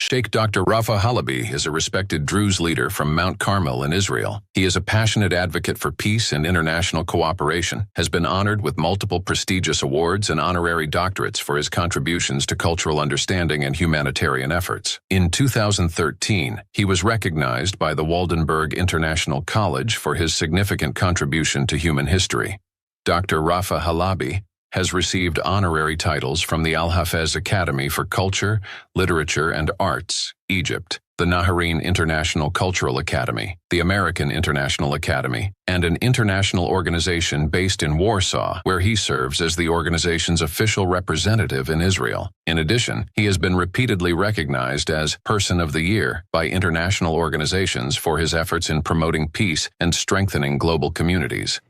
Sheikh Dr. Rafa Halabi is a respected Druze leader from Mount Carmel in Israel. He is a passionate advocate for peace and international cooperation, has been honored with multiple prestigious awards and honorary doctorates for his contributions to cultural understanding and humanitarian efforts. In 2013, he was recognized by the Waldenberg International College for his significant contribution to human history. Dr. Rafa Halabi has received honorary titles from the Al-Hafez Academy for Culture, Literature, and Arts, Egypt, the Naharine International Cultural Academy, the American International Academy, and an international organization based in Warsaw, where he serves as the organization's official representative in Israel. In addition, he has been repeatedly recognized as Person of the Year by international organizations for his efforts in promoting peace and strengthening global communities.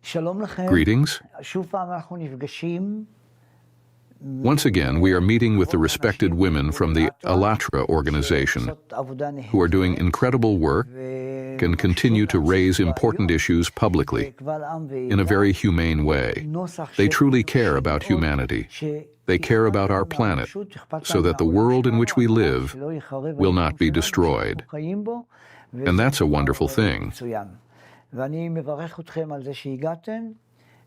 Greetings. Once again, we are meeting with the respected women from the Alatra organization who are doing incredible work and continue to raise important issues publicly in a very humane way. They truly care about humanity. They care about our planet so that the world in which we live will not be destroyed. And that's a wonderful thing.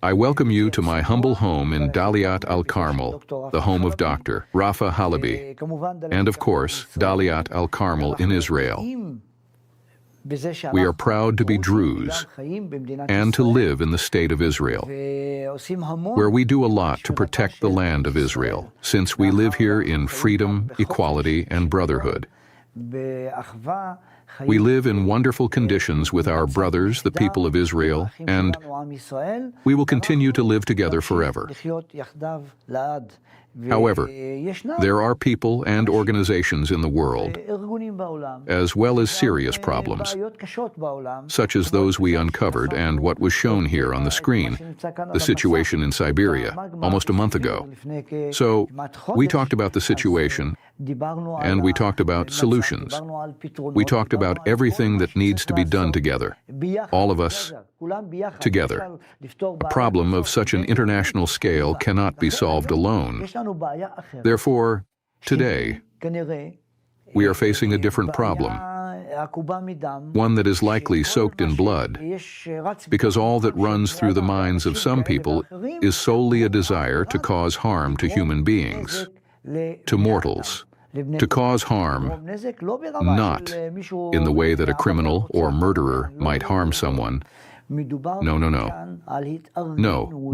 I welcome you to my humble home in Daliat al-Carmel, the home of Dr. Rafa Halabi, and of course, Daliat al-Carmel in Israel. We are proud to be Druze and to live in the state of Israel, where we do a lot to protect the land of Israel, since we live here in freedom, equality, and brotherhood. We live in wonderful conditions with our brothers, the people of Israel, and we will continue to live together forever. However, there are people and organizations in the world, as well as serious problems, such as those we uncovered and what was shown here on the screen, the situation in Siberia, almost a month ago. So, we talked about the situation, and we talked about solutions. We talked about everything that needs to be done together, all of us together. A problem of such an international scale cannot be solved alone. Therefore, today, we are facing a different problem, one that is likely soaked in blood, because all that runs through the minds of some people is solely a desire to cause harm to human beings, to mortals, to cause harm, not in the way that a criminal or murderer might harm someone. No,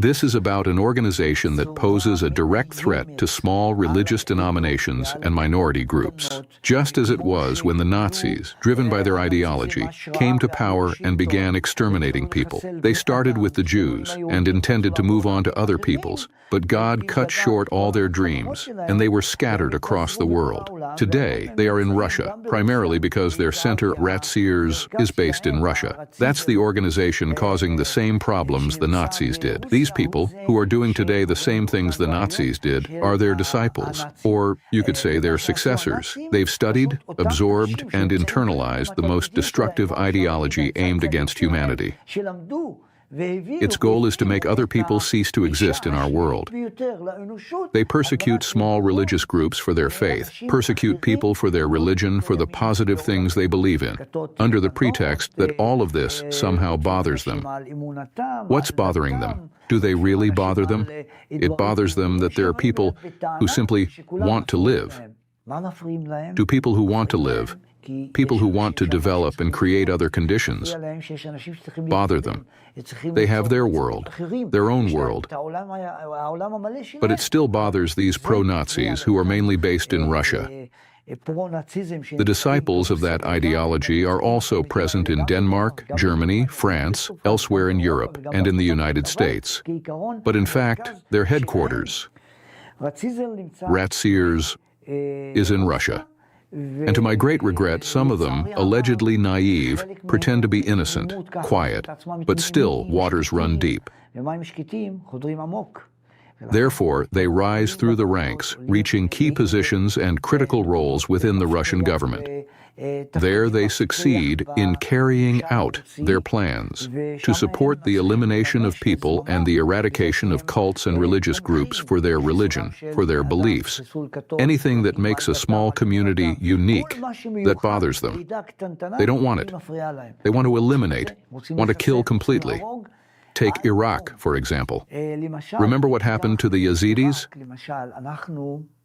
this is about an organization that poses a direct threat to small religious denominations and minority groups, just as it was when the Nazis, driven by their ideology, came to power and began exterminating people. They started with the Jews and intended to move on to other peoples, but God cut short all their dreams, and they were scattered across the world. Today, they are in Russia, primarily because their center, Ratziers, is based in Russia. That's the organization causing the same problems the Nazis did. These people, who are doing today the same things the Nazis did, are their disciples, or you could say their successors. They've studied, absorbed, and internalized the most destructive ideology aimed against humanity. Its goal is to make other people cease to exist in our world. They persecute small religious groups for their faith, persecute people for their religion, for the positive things they believe in, under the pretext that all of this somehow bothers them. What's bothering them? Do they really bother them? It bothers them that there are people who simply want to live. Do people who want to live, people who want to develop and create other conditions, bother them? They have their world, their own world. But it still bothers these pro-Nazis who are mainly based in Russia. The disciples of that ideology are also present in Denmark, Germany, France, elsewhere in Europe, and in the United States. But in fact, their headquarters, Ratziers, is in Russia. And to my great regret, some of them, allegedly naive, pretend to be innocent, quiet, but still waters run deep. Therefore, they rise through the ranks, reaching key positions and critical roles within the Russian government. There they succeed in carrying out their plans to support the elimination of people and the eradication of cults and religious groups for their religion, for their beliefs, anything that makes a small community unique, that bothers them. They don't want it. They want to eliminate, want to kill completely. Take Iraq, for example. Remember what happened to the Yazidis?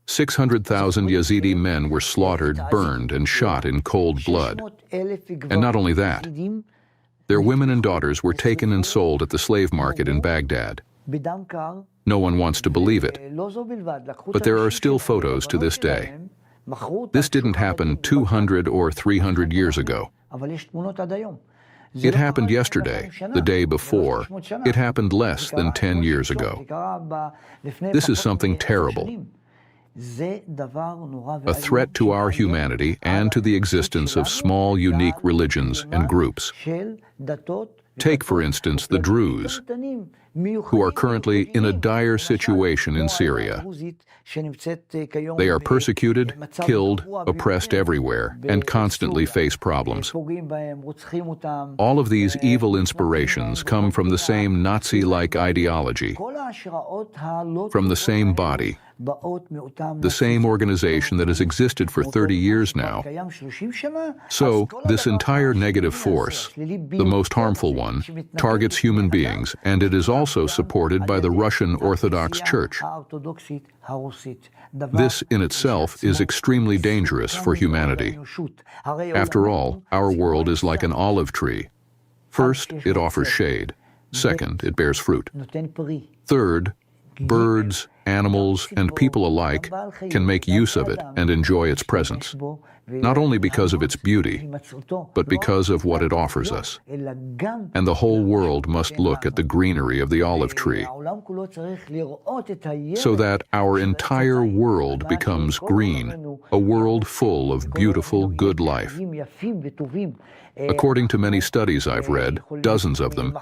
600,000 Yazidi men were slaughtered, burned, and shot in cold blood. And not only that, their women and daughters were taken and sold at the slave market in Baghdad. No one wants to believe it, but there are still photos to this day. This didn't happen 200 or 300 years ago. It happened yesterday, the day before. It happened less than 10 years ago. This is something terrible. A threat to our humanity and to the existence of small, unique religions and groups. Take, for instance, the Druze, who are currently in a dire situation in Syria. They are persecuted, killed, oppressed everywhere, and constantly face problems. All of these evil inspirations come from the same Nazi-like ideology, from the same body, the same organization that has existed for 30 years now. So, this entire negative force, the most harmful one, targets human beings, and it is also supported by the Russian Orthodox Church. This in itself is extremely dangerous for humanity. After all, our world is like an olive tree. First, it offers shade. Second, it bears fruit. Third, birds, animals, and people alike can make use of it and enjoy its presence, not only because of its beauty, but because of what it offers us. And the whole world must look at the greenery of the olive tree, so that our entire world becomes green, a world full of beautiful, good life. According to many studies I've read, dozens of them,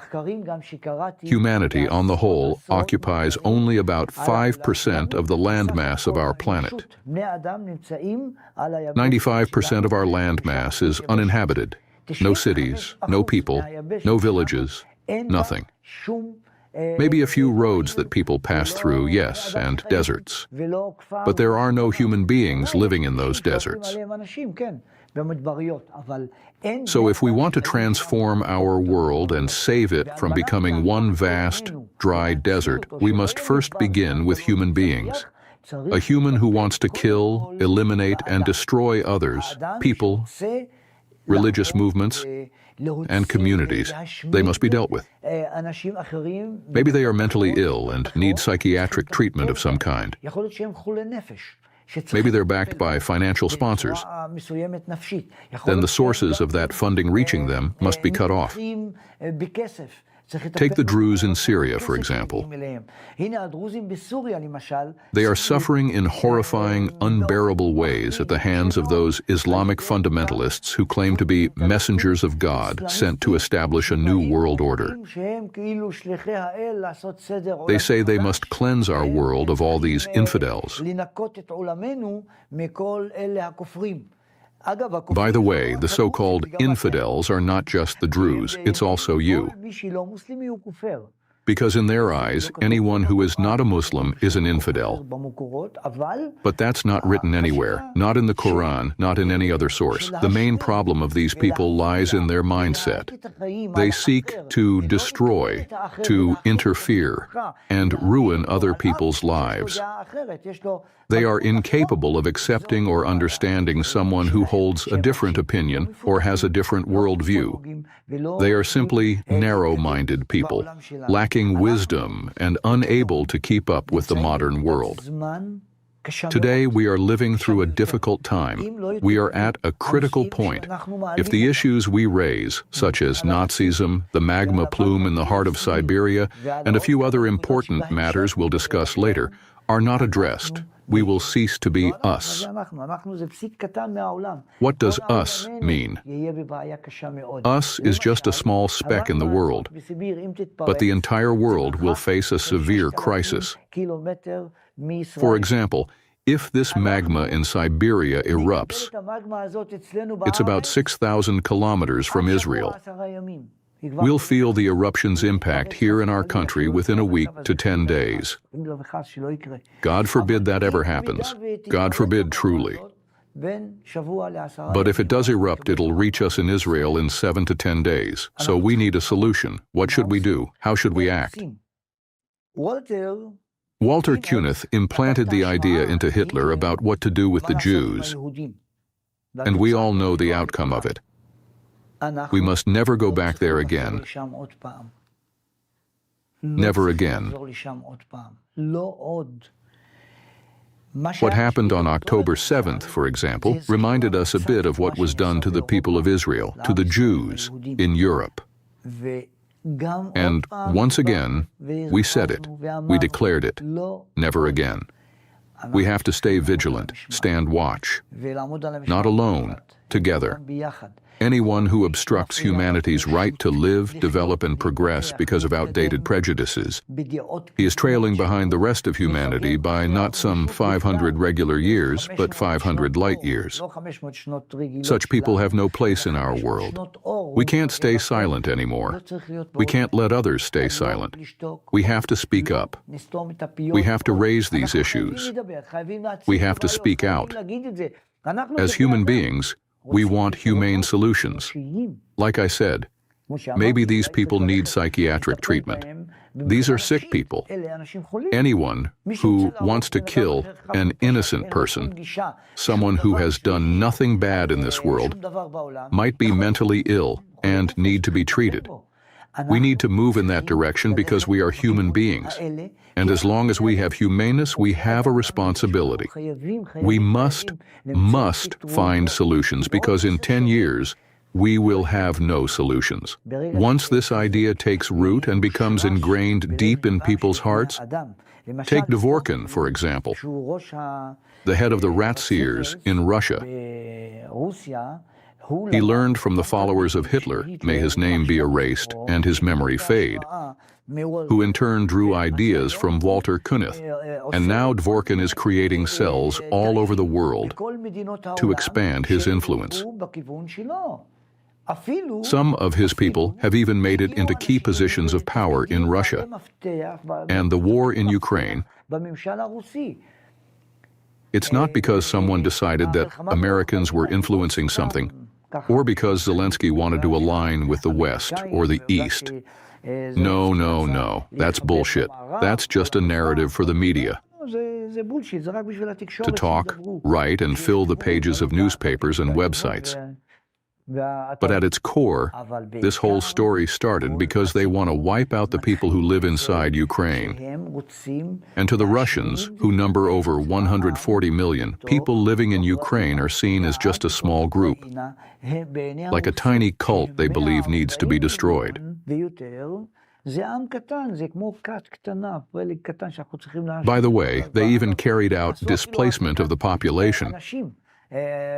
humanity on the whole occupies only about 5% of the landmass of our planet. 95% of our landmass is uninhabited. No cities, no people, no villages, nothing. Maybe a few roads that people pass through, yes, and deserts. But there are no human beings living in those deserts. So if we want to transform our world and save it from becoming one vast, dry desert, we must first begin with human beings. A human who wants to kill, eliminate, and destroy others, people, religious movements, and communities. They must be dealt with. Maybe they are mentally ill and need psychiatric treatment of some kind. Maybe they're backed by financial sponsors. Then the sources of that funding reaching them must be cut off. Take the Druze in Syria, for example. They are suffering in horrifying, unbearable ways at the hands of those Islamic fundamentalists who claim to be messengers of God sent to establish a new world order. They say they must cleanse our world of all these infidels. By the way, the so-called infidels are not just the Druze, it's also you. Because in their eyes, anyone who is not a Muslim is an infidel. But that's not written anywhere, not in the Quran, not in any other source. The main problem of these people lies in their mindset. They seek to destroy, to interfere, and ruin other people's lives. They are incapable of accepting or understanding someone who holds a different opinion or has a different worldview. They are simply narrow-minded people, lacking wisdom and unable to keep up with the modern world. Today, we are living through a difficult time. We are at a critical point. If the issues we raise, such as Nazism, the magma plume in the heart of Siberia, and a few other important matters we'll discuss later, are not addressed, we will cease to be us. What does us mean? Us is just a small speck in the world, but the entire world will face a severe crisis. For example, If this magma in Siberia erupts, it's about 6,000 kilometers from Israel. We'll feel the eruption's impact here in our country within a week to 10 days. God forbid that ever happens. God forbid truly. But if it does erupt, it'll reach us in Israel in 7 to 10 days. So we need a solution. What should we do? How should we act? Walter Kuenneth implanted the idea into Hitler about what to do with the Jews, and we all know the outcome of it. We must never go back there again. Never again. What happened on October 7th, for example, reminded us a bit of what was done to the people of Israel, to the Jews in Europe. And once again, we said it, we declared it, never again. We have to stay vigilant, stand watch, not alone, together. Anyone who obstructs humanity's right to live, develop, and progress because of outdated prejudices, he is trailing behind the rest of humanity by not some 500 regular years, but 500 light years. Such people have no place in our world. We can't stay silent anymore. We can't let others stay silent. We have to speak up. We have to raise these issues. We have to speak out. As human beings, we want humane solutions. Like I said, maybe these people need psychiatric treatment. These are sick people. Anyone who wants to kill an innocent person, someone who has done nothing bad in this world, might be mentally ill and need to be treated. We need to move in that direction because we are human beings. And as long as we have humaneness, we have a responsibility. We must find solutions because in 10 years, we will have no solutions. Once this idea takes root and becomes ingrained deep in people's hearts, take Dvorkin, for example, the head of the Ratseers in Russia. He learned from the followers of Hitler, may his name be erased and his memory fade, who in turn drew ideas from Walter Kuenneth. And now Dvorkin is creating cells all over the world to expand his influence. Some of his people have even made it into key positions of power in Russia. And the war in Ukraine, it's not because someone decided that Americans were influencing something, or because Zelensky wanted to align with the West or the East. No. That's bullshit. That's just a narrative for the media. To talk, write, and fill the pages of newspapers and websites. But at its core, this whole story started because they want to wipe out the people who live inside Ukraine. And to the Russians, who number over 140 million, people living in Ukraine are seen as just a small group, like a tiny cult they believe needs to be destroyed. By the way, they even carried out displacement of the population.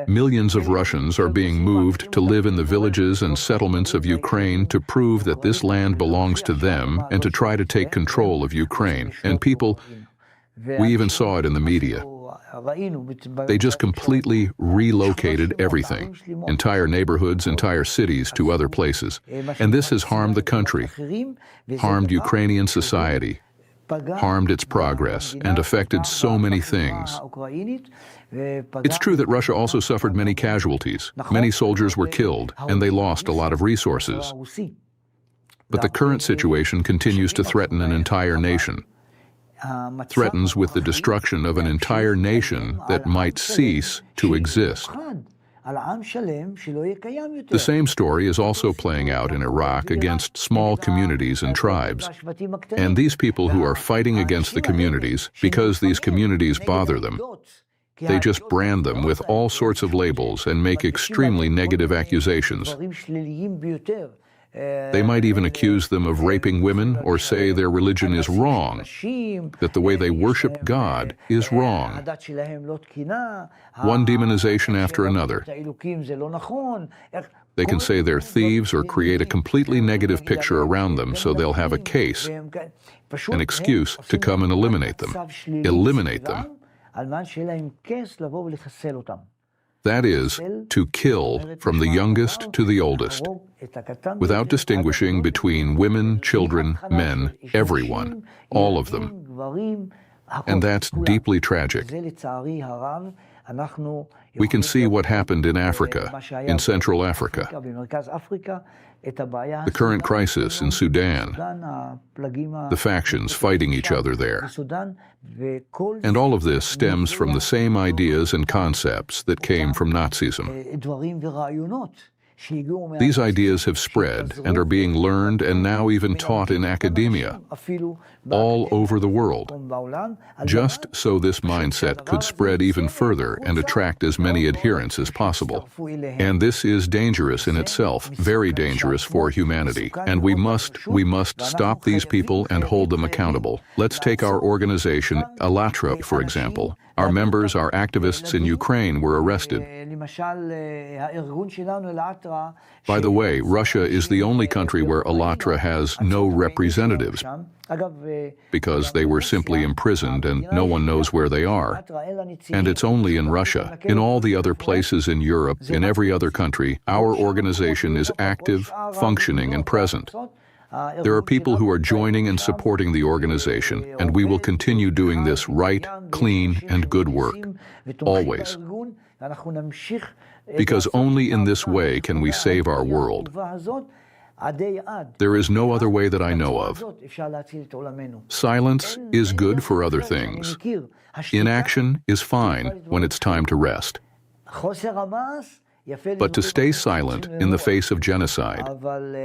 Millions of Russians are being moved to live in the villages and settlements of Ukraine to prove that this land belongs to them and to try to take control of Ukraine. And people, we even saw it in the media. They just completely relocated everything, entire neighborhoods, entire cities to other places. And this has harmed the country, harmed Ukrainian society, harmed its progress, and affected so many things. It's true that Russia also suffered many casualties. Many soldiers were killed, and they lost a lot of resources. But the current situation continues to threaten an entire nation. Threatens with the destruction of an entire nation that might cease to exist. The same story is also playing out in Iraq against small communities and tribes. And these people who are fighting against the communities, because these communities bother them, they just brand them with all sorts of labels and make extremely negative accusations. They might even accuse them of raping women or say their religion is wrong, that the way they worship God is wrong. One demonization after another. They can say they're thieves or create a completely negative picture around them so they'll have a case, an excuse to come and eliminate them. Eliminate them. That is, to kill from the youngest to the oldest, without distinguishing between women, children, men, everyone, all of them. And that's deeply tragic. We can see what happened in Africa, in Central Africa, the current crisis in Sudan, the factions fighting each other there. And all of this stems from the same ideas and concepts that came from Nazism. These ideas have spread and are being learned and now even taught in academia, all over the world, just so this mindset could spread even further and attract as many adherents as possible. And this is dangerous in itself, very dangerous for humanity. And we must stop these people and hold them accountable. Let's take our organization, Allatra, for example. Our members, our activists in Ukraine were arrested. By the way, Russia is the only country where Allatra has no representatives because they were simply imprisoned and no one knows where they are. And it's only in Russia. In all the other places in Europe, in every other country, our organization is active, functioning, and present. There are people who are joining and supporting the organization, and we will continue doing this right, clean, and good work, always. Because only in this way can we save our world. There is no other way that I know of. Silence is good for other things. Inaction is fine when it's time to rest. But to stay silent in the face of genocide,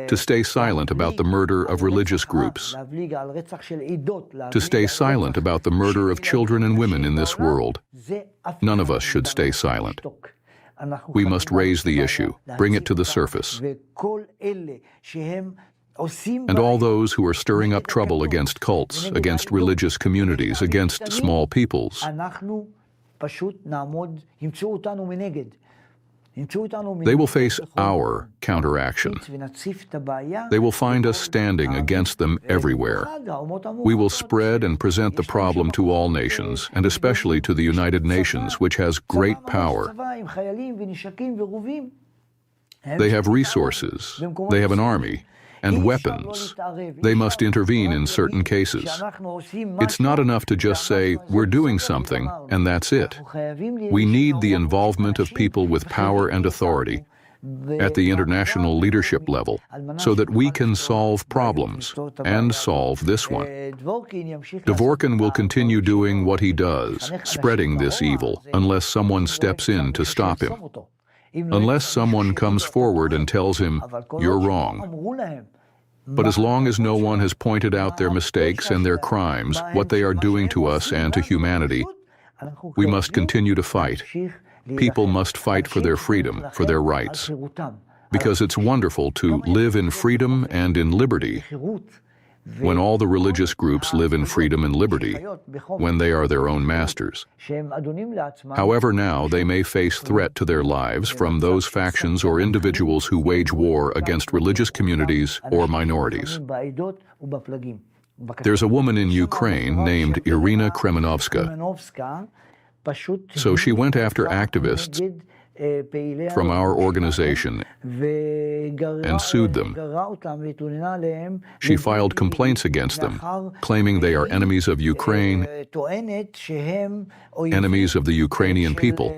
to stay silent about the murder of religious groups, to stay silent about the murder of children and women in this world, none of us should stay silent. We must raise the issue, bring it to the surface. And all those who are stirring up trouble against cults, against religious communities, against small peoples, they will face our counteraction. They will find us standing against them everywhere. We will spread and present the problem to all nations, and especially to the United Nations, which has great power. They have resources, they have an army, and weapons. They must intervene in certain cases. It's not enough to just say, we're doing something, and that's it. We need the involvement of people with power and authority at the international leadership level so that we can solve problems and solve this one. Dvorkin will continue doing what he does, spreading this evil, unless someone steps in to stop him. Unless someone comes forward and tells him, you're wrong. But as long as no one has pointed out their mistakes and their crimes, what they are doing to us and to humanity, we must continue to fight. People must fight for their freedom, for their rights. Because it's wonderful to live in freedom and in liberty when all the religious groups live in freedom and liberty, when they are their own masters. However, now they may face threat to their lives from those factions or individuals who wage war against religious communities or minorities. There's a woman in Ukraine named Irina Kremenovska. So she went after activists from our organization and sued them. She filed complaints against them, claiming they are enemies of Ukraine, enemies of the Ukrainian people.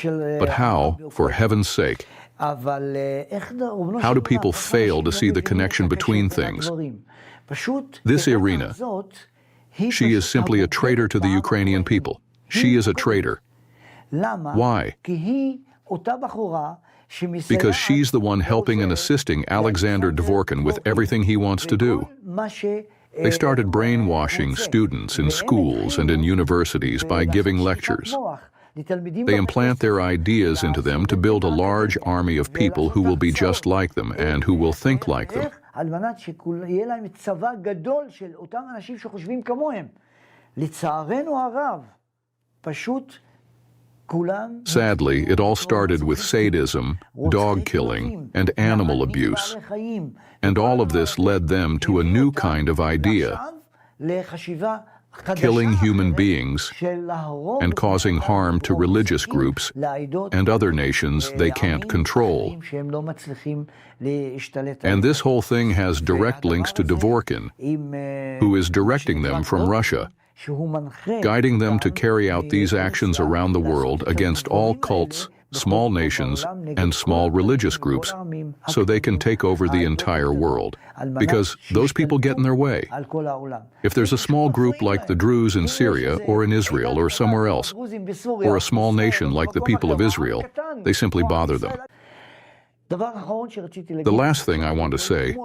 But how, for heaven's sake? How do people fail to see the connection between things? This Irina, she is simply a traitor to the Ukrainian people. She is a traitor. Why? Because she's the one helping and assisting Alexander Dvorkin with everything he wants to do. They started brainwashing students in schools and in universities by giving lectures. They implant their ideas into them to build a large army of people who will be just like them and who will think like them. Sadly, it all started with sadism, dog killing, and animal abuse. And all of this led them to a new kind of idea, killing human beings and causing harm to religious groups and other nations they can't control. And this whole thing has direct links to Dvorkin, who is directing them from Russia, guiding them to carry out these actions around the world against all cults, small nations, and small religious groups, so they can take over the entire world, because those people get in their way. If there's a small group like the Druze in Syria or in Israel or somewhere else, or a small nation like the people of Israel, they simply bother them. The last thing I want to say,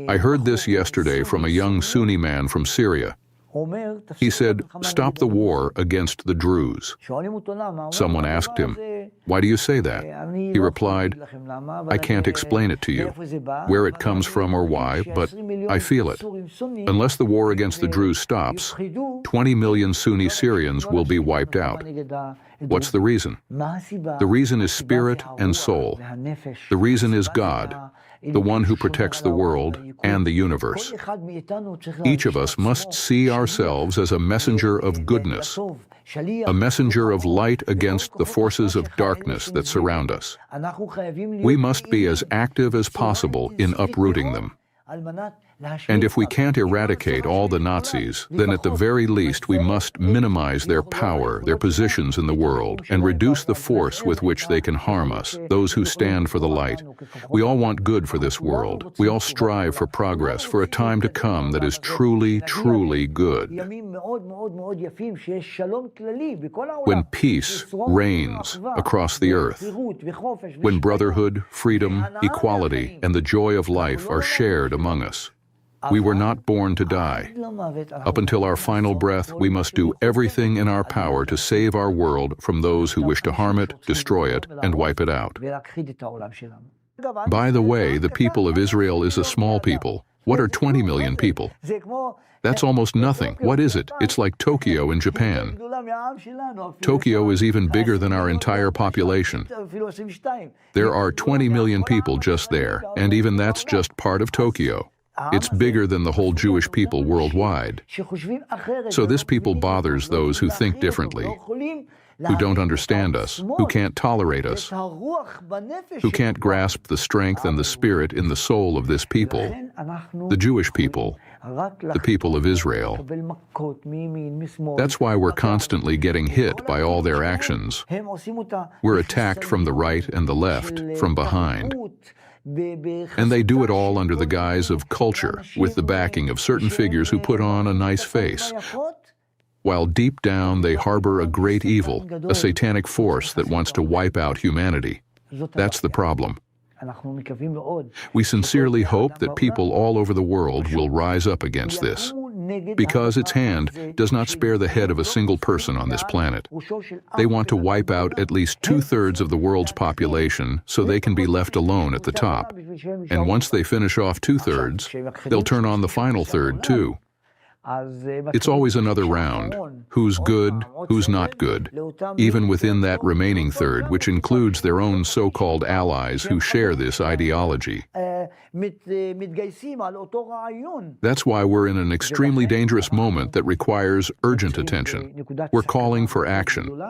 I heard this yesterday from a young Sunni man from Syria. He said, "Stop the war against the Druze." Someone asked him, "Why do you say that?" He replied, "I can't explain it to you, where it comes from or why, but I feel it. Unless the war against the Druze stops, 20 million Sunni Syrians will be wiped out. What's the reason? The reason is spirit and soul. The reason is God, the one who protects the world and the universe. Each of us must see ourselves as a messenger of goodness, a messenger of light against the forces of darkness that surround us. We must be as active as possible in uprooting them. And if we can't eradicate all the Nazis, then at the very least we must minimize their power, their positions in the world, and reduce the force with which they can harm us, those who stand for the light. We all want good for this world. We all strive for progress, for a time to come that is truly, truly good. When peace reigns across the earth, when brotherhood, freedom, equality, and the joy of life are shared among us. We were not born to die. Up until our final breath, we must do everything in our power to save our world from those who wish to harm it, destroy it, and wipe it out. By the way, the people of Israel is a small people. What are 20 million people? That's almost nothing. What is it? It's like Tokyo in Japan. Tokyo is even bigger than our entire population. There are 20 million people just there, and even that's just part of Tokyo. It's bigger than the whole Jewish people worldwide. So this people bothers those who think differently, who don't understand us, who can't tolerate us, who can't grasp the strength and the spirit in the soul of this people, the Jewish people, the people of Israel. That's why we're constantly getting hit by all their actions. We're attacked from the right and the left, from behind. And they do it all under the guise of culture, with the backing of certain figures who put on a nice face, while deep down they harbor a great evil, a satanic force that wants to wipe out humanity. That's the problem. We sincerely hope that people all over the world will rise up against this, because its hand does not spare the head of a single person on this planet. They want to wipe out at least 2/3 of the world's population so they can be left alone at the top. And once they finish off 2/3, they'll turn on the final third too. It's always another round. Who's good, who's not good, even within that remaining third, which includes their own so-called allies who share this ideology. That's why we're in an extremely dangerous moment that requires urgent attention. We're calling for action.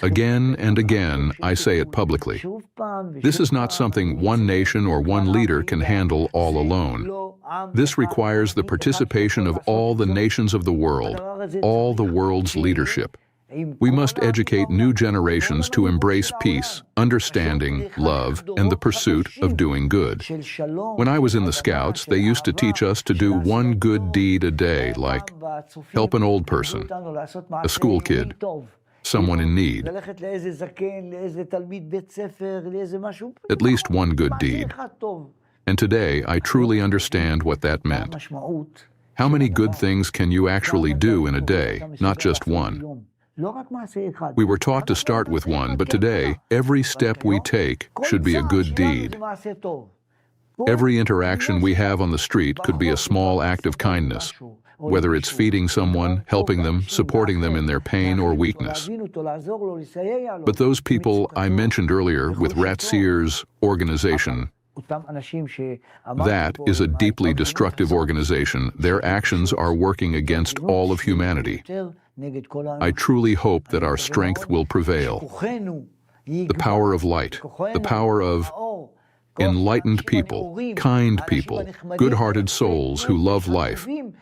Again and again, I say it publicly. This is not something one nation or one leader can handle all alone. This requires the participation of all the nations of the world, all the world's leadership. We must educate new generations to embrace peace, understanding, love, and the pursuit of doing good. When I was in the Scouts, they used to teach us to do one good deed a day, like help an old person, a school kid, someone in need. At least one good deed. And today, I truly understand what that meant. How many good things can you actually do in a day, not just one? We were taught to start with one, but today, every step we take should be a good deed. Every interaction we have on the street could be a small act of kindness, whether it's feeding someone, helping them, supporting them in their pain or weakness. But those people I mentioned earlier with Ratzier's organization, That is a deeply destructive organization. Their actions are working against all of humanity. I truly hope that our strength will prevail. The power of light, the power of enlightened people, kind people, good-hearted souls who love life, who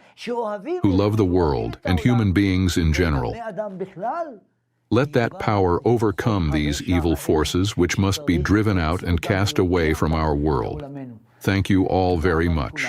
love the world and human beings in general. Let that power overcome these evil forces which must be driven out and cast away from our world. Thank you all very much.